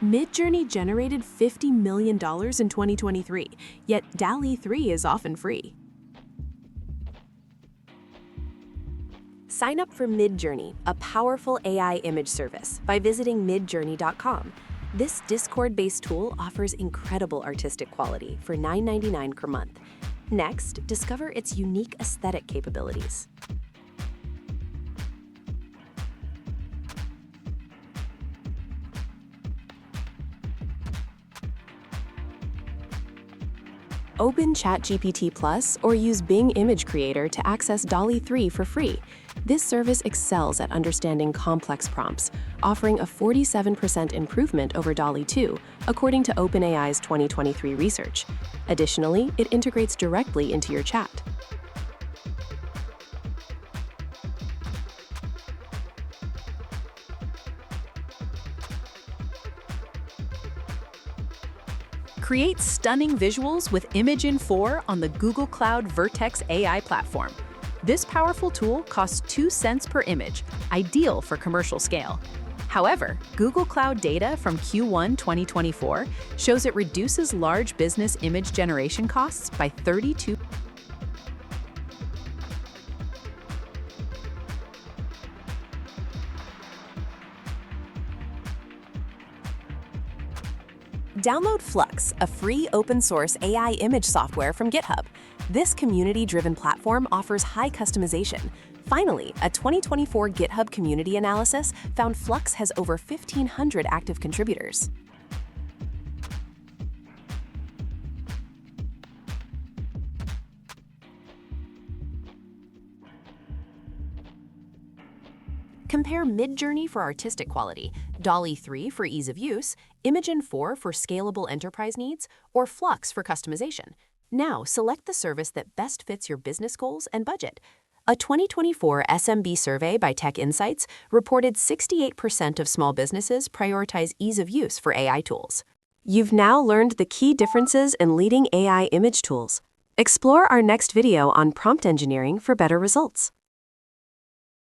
Midjourney generated $50 million in 2023, yet DALL-E 3 is often free. Sign up for Midjourney, a powerful AI image service, by visiting midjourney.com. This Discord-based tool offers incredible artistic quality for $9.99 per month. Next, discover its unique aesthetic capabilities. Open ChatGPT Plus or use Bing Image Creator to access DALL-E 3 for free. This service excels at understanding complex prompts, offering a 47% improvement over DALL-E 2, according to OpenAI's 2023 research. Additionally, it integrates directly into your chat. Create stunning visuals with Imagen 4 on the Google Cloud Vertex AI platform. This powerful tool costs 2 cents per image, ideal for commercial scale. However, Google Cloud data from Q1 2024 shows it reduces large business image generation costs by 32%. Download Flux, a free open-source AI image software from GitHub. This community-driven platform offers high customization. Finally, a 2024 GitHub community analysis found Flux has over 1,500 active contributors. Compare Midjourney for artistic quality, DALL-E 3 for ease of use, Imagen 4 for scalable enterprise needs, or Flux for customization. Now, select the service that best fits your business goals and budget. A 2024 SMB survey by Tech Insights reported 68% of small businesses prioritize ease of use for AI tools. You've now learned the key differences in leading AI image tools. Explore our next video on prompt engineering for better results.